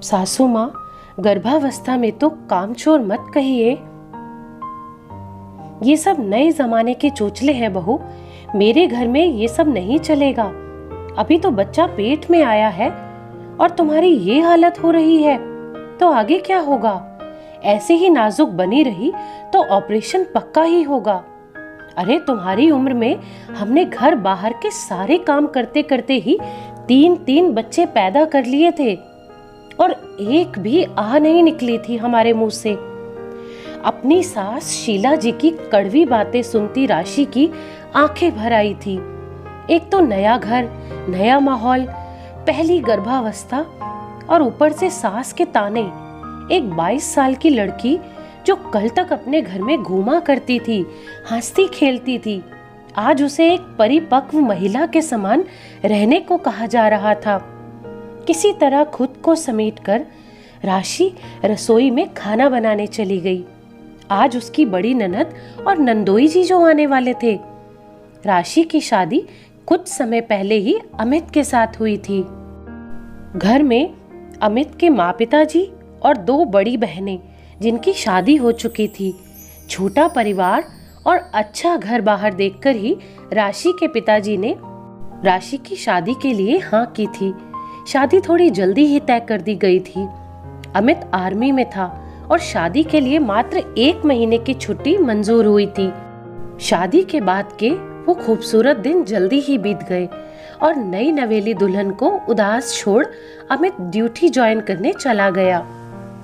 सासू माँ, गर्भावस्था में तो कामचोर मत कहिए। ये सब नए जमाने के चोचले हैं बहू। मेरे घर में ये सब नहीं चलेगा। अभी तो बच्चा पेट में आया है और तुम्हारी ये हालत हो रही है, तो आगे क्या होगा? ऐसे ही नाजुक बनी रही तो ऑपरेशन पक्का ही होगा। अरे तुम्हारी उम्र में हमने घर बाहर के सारे काम करते करते ही 3-3 बच्चे पैदा कर लिए थे और एक भी आह नहीं निकली थी हमारे मुंह से। अपनी सास शीला जी की कड़वी बातें सुनती राशि की आंखें भर आई थी। एक तो नया घर, नया माहौल, पहली गर्भावस्था और ऊपर से सास के ताने। एक 22 साल की लड़की जो कल तक अपने घर में घूमा करती थी, हंसती खेलती थी, आज उसे एक परिपक्व महिला के समान रहने को कहा जा रहा था। किसी तरह खुद को समेटकर राशि रसोई में खाना बनाने चली गई। आज उसकी बड़ी ननद और नंदोई जी जो आने वाले थे। राशि की शादी कुछ समय पहले ही अमित के साथ हुई थी। घर में अमित के माँ पिताजी और 2 बड़ी बहनें जिनकी शादी हो चुकी थी। छोटा परिवार और अच्छा घर बाहर देखकर ही राशि के पिताजी ने राशि की शादी के लिए हाँ की थी। शादी थोड़ी जल्दी ही तय कर दी गई थी। अमित आर्मी में था और शादी के लिए मात्र 1 महीने की छुट्टी मंजूर हुई थी। शादी के बाद के वो खूबसूरत दिन जल्दी ही बीत गए और नई नवेली दुल्हन को उदास छोड़ अमित ड्यूटी ज्वाइन करने चला गया।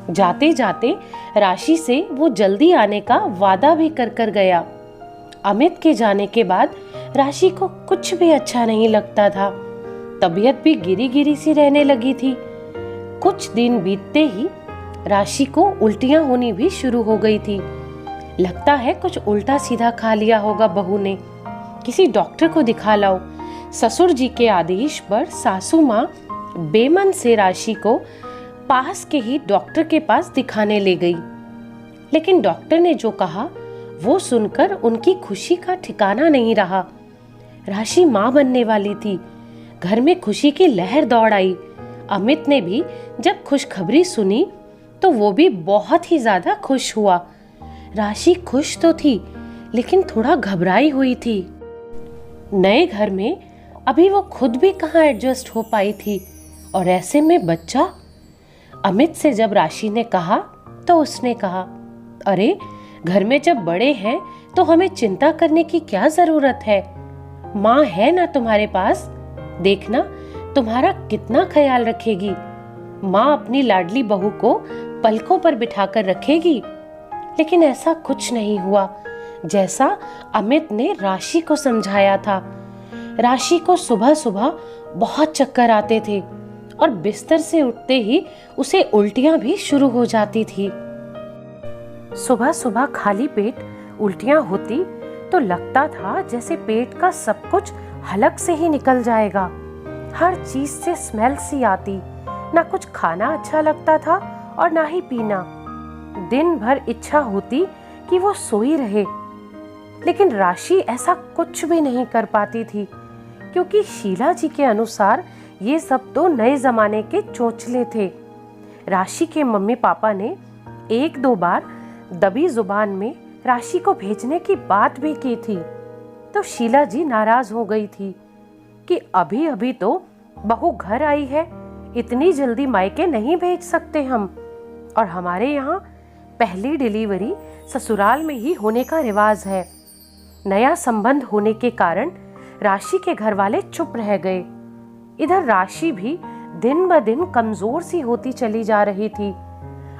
जाते जाते राशि से वो जल्दी आने का वादा भी कर गया। अमित के जाने के बाद राशि को कुछ भी अच्छा नहीं लगता था। तबीयत भी गिरी गिरी सी रहने लगी थी। कुछ दिन बीतते ही राशि को उल्टियां होनी भी शुरू हो गई थी। लगता है कुछ उल्टा सीधा खा लिया होगा बहू ने। किसी डॉक्टर को दिखा लाओ। ससुर जी के आदेश पर सासू माँ बेमन से राशि को पास के ही डॉक्टर के पास दिखाने ले गई। लेकिन डॉक्टर ने जो कहा वो सुनकर उनकी खुशी का ठिकाना नहीं रहा। राशि माँ बनने वाली थी। घर में खुशी की लहर दौड़ आई। अमित ने भी जब खुशखबरी सुनी तो वो भी बहुत ही ज्यादा खुश हुआ। राशि खुश तो थी लेकिन थोड़ा घबराई हुई थी। नए घर में अभी वो खुद भी कहाँ एडजस्ट हो पाई थी और ऐसे में बच्चा। अमित से जब राशि ने कहा तो उसने कहा, अरे घर में जब बड़े हैं तो हमें चिंता करने की क्या जरूरत है? माँ है ना तुम्हारे पास, देखना तुम्हारा कितना ख्याल रखेगी। माँ अपनी लाडली बहू को पलकों पर बिठाकर रखेगी। लेकिन ऐसा कुछ नहीं हुआ जैसा अमित ने राशि को समझाया था। राशि को सुबह सुबह बहुत चक्कर आते थे और बिस्तर से उठते ही उसे उल्टियां भी शुरू हो जाती थी। सुबह सुबह खाली पेट उल्टियां होती तो लगता था जैसे पेट का सब कुछ हलक से ही निकल जाएगा। हर चीज से स्मेल सी आती। ना कुछ खाना अच्छा लगता था और ना ही पीना। दिन भर इच्छा होती कि वो सोई रहे। लेकिन राशि ऐसा कुछ भी नहीं कर पाती थी क्योंकि शीला जी के अनुसार ये सब तो नए जमाने के चोचले थे। राशि के मम्मी पापा ने 1-2 बार दबी जुबान में राशि को भेजने की बात भी की थी तो शीला जी नाराज हो गई थी कि अभी अभी तो बहू घर आई है, इतनी जल्दी मायके नहीं भेज सकते हम। और हमारे यहाँ पहली डिलीवरी ससुराल में ही होने का रिवाज है। नया संबंध होने के कारण राशि के घर वाले चुप रह गए। इधर राशि भी दिन ब दिन कमजोर सी होती चली जा रही थी।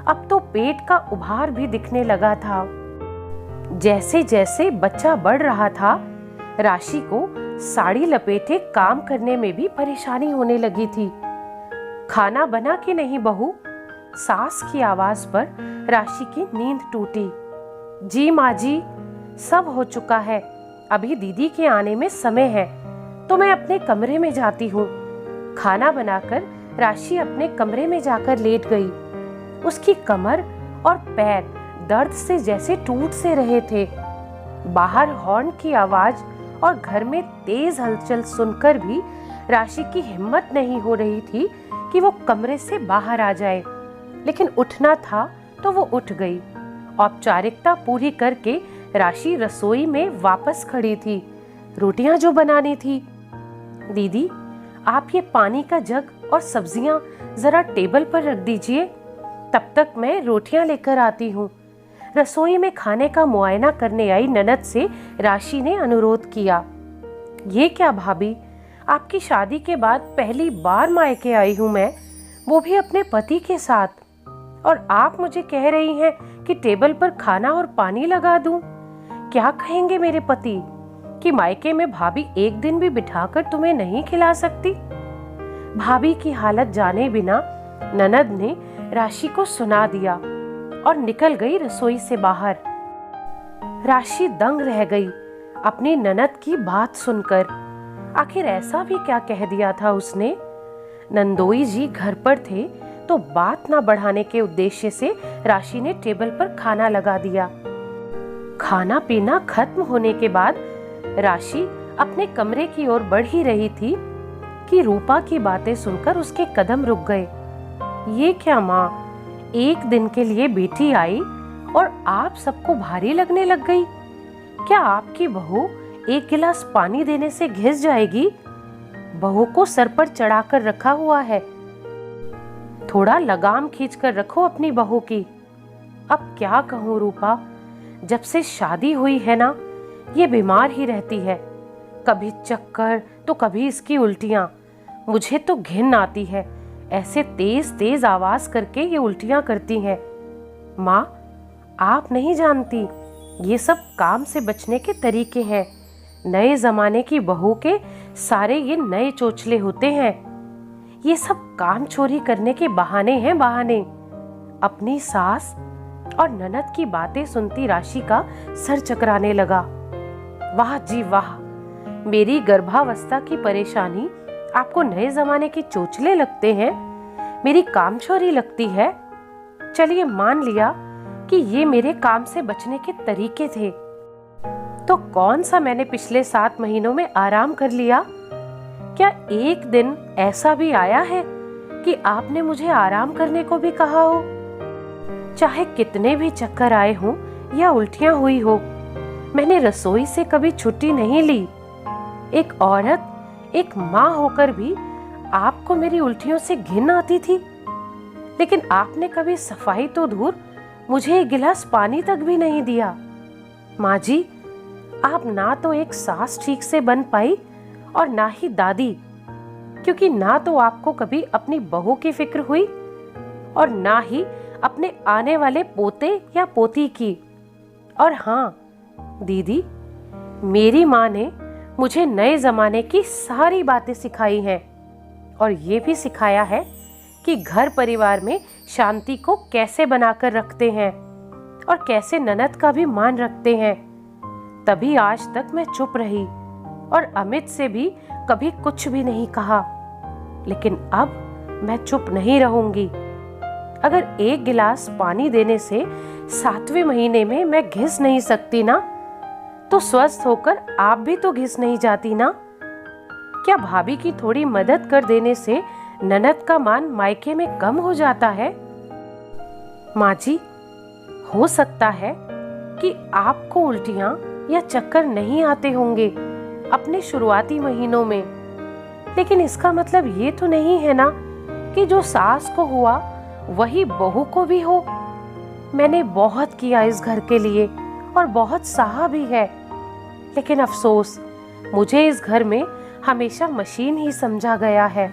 अब तो पेट का उभार भी दिखने लगा था। जैसे जैसे बच्चा बढ़ रहा था, राशि को साड़ी लपेटे काम करने में भी परेशानी होने लगी थी। खाना बना कि नहीं बहू? सास की आवाज पर राशि की नींद टूटी। जी माँ जी, सब हो चुका है। अभी दीदी के आने में समय है तो मैं अपने कमरे में जाती हूँ। खाना बनाकर राशि अपने कमरे में जाकर लेट गई। उसकी कमर और पैर दर्द से जैसे टूट से रहे थे। बाहर हॉर्न की आवाज और घर में तेज हलचल सुनकर भी राशि की हिम्मत नहीं हो रही थी कि वो कमरे से बाहर आ जाए, लेकिन उठना था तो वो उठ गई। औपचारिकता पूरी करके राशि रसोई में वापस खड़ी थी, रोटियां जो बनानी थी। दीदी, आप ये पानी का जग और सब्जियां जरा टेबल पर रख दीजिए, तब तक मैं रोटियां लेकर आती हूँ। रसोई में खाने का मुआयना करने आई ननद से राशि ने अनुरोध किया। ये क्या भाभी, आपकी शादी के बाद पहली बार मायके आई हूँ मैं, वो भी अपने पति के साथ, और आप मुझे कह रही हैं कि टेबल पर खाना और पानी लगा दूं। क्या कहेंगे मेरे पति कि मायके में भाभी एक दिन भी बिठाकर तुम्हें नहीं खिला सकती? भाभी की हालत जाने बिना ननद ने राशि को सुना दिया और निकल गई रसोई से बाहर। राशि दंग रह गई अपनी ननद की बात सुनकर। आखिर ऐसा भी क्या कह दिया था उसने? नंदोई जी घर पर थे तो बात ना बढ़ाने के उद्देश्य से राशि ने टेबल पर खाना लगा दिया। खाना पीना खत्म होने के बाद राशि अपने कमरे की ओर बढ़ ही रही थी कि रूपा की बातें सुनकर उसके कदम रुक गए। ये क्या माँ, एक दिन के लिए बेटी आई और आप सबको भारी लगने लग गई? क्या आपकी बहू एक गिलास पानी देने से घिस जाएगी? बहू को सर पर चढ़ाकर रखा हुआ है, थोड़ा लगाम खींचकर रखो अपनी बहू की। अब क्या कहूँ रूपा, जब से शादी हुई है ना, ये बीमार ही रहती है, कभी चक्कर तो कभी इसकी उल्टियां। मुझे तो घिन आती है, ऐसे तेज तेज आवाज करके ये उल्टियां करती हैं। माँ, आप नहीं जानती, ये सब काम से बचने के तरीके हैं। नए जमाने की बहू के सारे ये नए चोचले होते हैं। ये सब काम चोरी करने के बहाने हैं, बहाने। अपनी सास और ननद की बातें सुनती राशि का सर चकराने लगा। वाह जी वाह, मेरी गर्भावस्था की परेशानी आपको नए जमाने के चोचले लगते हैं, मेरी कामचोरी लगती है। चलिए मान लिया कि ये मेरे काम से बचने के तरीके थे, तो कौन सा मैंने पिछले 7 महीनों में आराम कर लिया? क्या एक दिन ऐसा भी आया है कि आपने मुझे आराम करने को भी कहा हो? चाहे कितने भी चक्कर आए हों या उल्टियां हुई हो, मैंने रसोई से कभी छुट्टी नहीं ली। एक औरत, एक माँ होकर भी आपको मेरी उल्टियों से घिन आती थी, लेकिन आपने कभी सफाई तो दूर मुझे एक गिलास पानी तक भी नहीं दिया। माँ जी, आप ना तो एक सास ठीक से बन पाई और ना ही दादी, क्योंकि ना तो आपको कभी अपनी बहू की फिक्र हुई और ना ही अपने आने वाले पोते या पोती की। और हाँ दीदी, मेरी माँ ने मुझे नए जमाने की सारी बातें सिखाई हैं, और ये भी सिखाया है कि घर परिवार में शांति को कैसे बनाकर रखते हैं और कैसे ननद का भी मान रखते हैं। तभी आज तक मैं चुप रही और अमित से भी कभी कुछ भी नहीं कहा, लेकिन अब मैं चुप नहीं रहूंगी। अगर एक गिलास पानी देने से 7वें महीने में मैं घिस नहीं सकती ना, तो स्वस्थ होकर आप भी तो घिस नहीं जाती ना। क्या भाभी की थोड़ी मदद कर देने से ननद का मान मायके में कम हो जाता है? माँ जी, हो सकता है कि आपको उल्टियां या चक्कर नहीं आते होंगे अपने शुरुआती महीनों में, लेकिन इसका मतलब ये तो नहीं है ना कि जो सास को हुआ वही बहू को भी हो। मैंने बहुत किया इस घर के लिए और बहुत सहा भी है, लेकिन अफसोस, मुझे इस घर में हमेशा मशीन ही समझा गया है,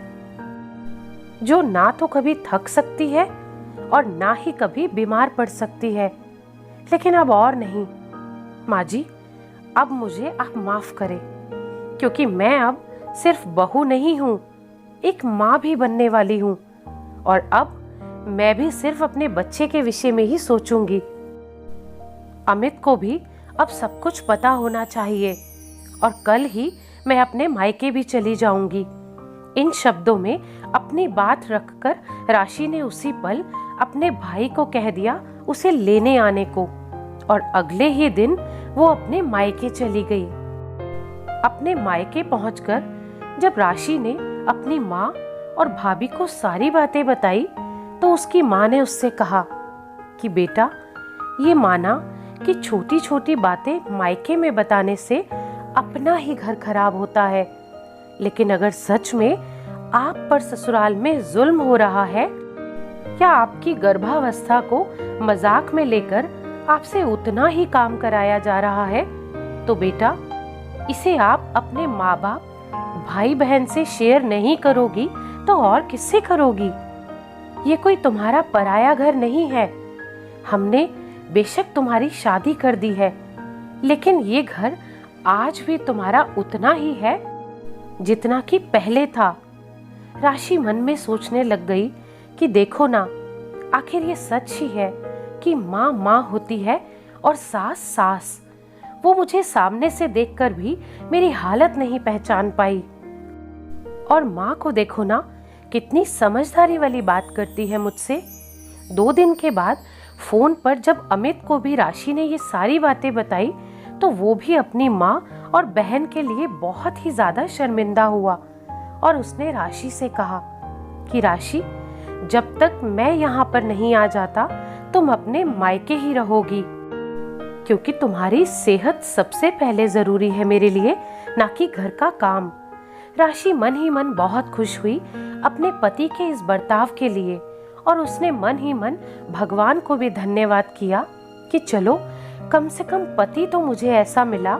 जो ना तो कभी थक सकती है और ना ही कभी बीमार पड़ सकती है। लेकिन अब और नहीं माँ जी, अब मुझे आप माफ करें, क्योंकि मैं अब सिर्फ बहू नहीं हूँ, एक माँ भी बनने वाली हूँ, और अब मैं भी सिर्फ अपने बच्चे के विषय में ही सोचूंगी। अमित को भी अब सब कुछ पता होना चाहिए, और कल ही मैं अपने मायके भी चली जाऊंगी। इन शब्दों में अपनी बात रखकर राशि ने उसी पल अपने भाई को कह दिया उसे लेने आने को, और अगले ही दिन वो अपने मायके चली गई। अपने मायके पहुंचकर जब राशि ने अपनी माँ और भाभी को सारी बातें बताई तो उसकी माँ ने उससे कहा कि बेटा, ये माना कि छोटी छोटी बातें मायके में बताने से अपना ही घर खराब होता है, लेकिन अगर सच में आप पर ससुराल में जुल्म हो रहा है या आपकी गर्भावस्था को मजाक में लेकर आपसे उतना ही काम कराया जा रहा है, तो बेटा इसे आप अपने माँ बाप, भाई बहन से शेयर नहीं करोगी तो और किससे करोगी? ये कोई तुम्हारा पराया घर नहीं है। हमने बेशक तुम्हारी शादी कर दी है, लेकिन ये घर आज भी तुम्हारा उतना ही है जितना कि पहले था। राशि मन में सोचने लग गई कि देखो ना, आखिर ये सच ही है कि माँ माँ होती है और सास सास। वो मुझे सामने से देखकर भी मेरी हालत नहीं पहचान पाई। और माँ को देखो ना, कितनी समझदारी वाली बात करती है मुझसे। 2 दिन के बाद फोन पर जब अमित को भी राशि ने ये सारी बातें बताई तो वो भी अपनी माँ और बहन के लिए बहुत ही ज्यादा शर्मिंदा हुआ और उसने राशि से कहा कि राशि, जब तक मैं यहाँ पर नहीं आ जाता तुम अपने मायके ही रहोगी, क्योंकि तुम्हारी सेहत सबसे पहले जरूरी है मेरे लिए, ना कि घर का काम। राशि मन ही मन बहुत खुश हुई अपने पति के इस बर्ताव के लिए और उसने मन ही मन भगवान को भी धन्यवाद किया कि चलो कम से कम पति तो मुझे ऐसा मिला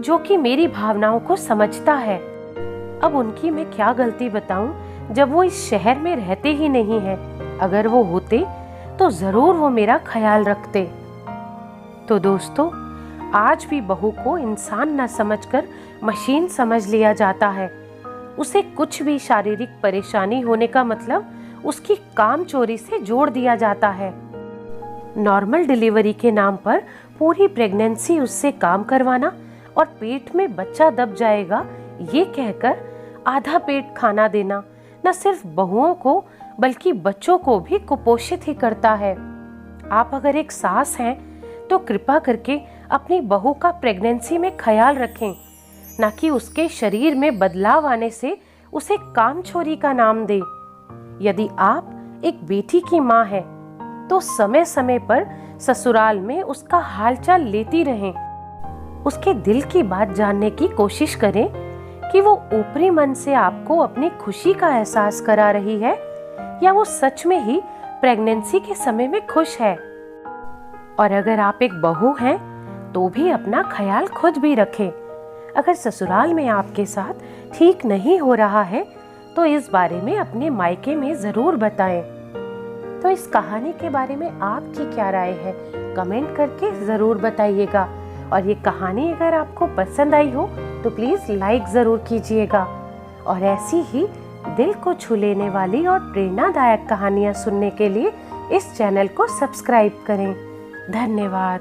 जो कि मेरी भावनाओं को समझता है। अब उनकी मैं क्या गलती बताऊं जब वो इस शहर में रहते ही नहीं हैं। अगर वो होते तो जरूर वो मेरा ख्याल रखते। तो दोस्तों, आज भी बहू को इंसान न समझकर मशीन समझ लिया जाता है। उसे कुछ भी शारीरिक परेशानी होने का मतलब उसकी काम चोरी से जोड़ दिया जाता है। नॉर्मल डिलीवरी के नाम पर पूरी प्रेगनेंसी उससे काम करवाना और पेट में बच्चा दब जाएगा ये कहकर आधा पेट खाना देना न सिर्फ बहुओं को बल्कि बच्चों को भी कुपोषित ही करता है। आप अगर एक सास हैं तो कृपा करके अपनी बहू का प्रेगनेंसी में ख्याल रखें, न कि उसके शरीर में बदलाव आने से उसे कामचोरी का नाम दें। यदि आप एक बेटी की माँ हैं तो समय समय पर ससुराल में उसका हालचाल लेती रहें। उसके दिल की बात जानने की कोशिश करें कि वो ऊपरी मन से आपको अपनी खुशी का एहसास करा रही है या वो सच में ही प्रेगनेंसी के समय में खुश है। और अगर आप एक बहू हैं तो भी अपना ख्याल खुद भी रखें। अगर ससुराल में आपके साथ ठीक नहीं हो रहा है तो इस बारे में अपने मायके में जरूर बताएं। तो इस कहानी के बारे में आपकी क्या राय है, कमेंट करके जरूर बताइएगा। और ये कहानी अगर आपको पसंद आई हो तो प्लीज लाइक जरूर कीजिएगा और ऐसी ही दिल को छू लेने वाली और प्रेरणादायक कहानियां सुनने के लिए इस चैनल को सब्सक्राइब करें। धन्यवाद।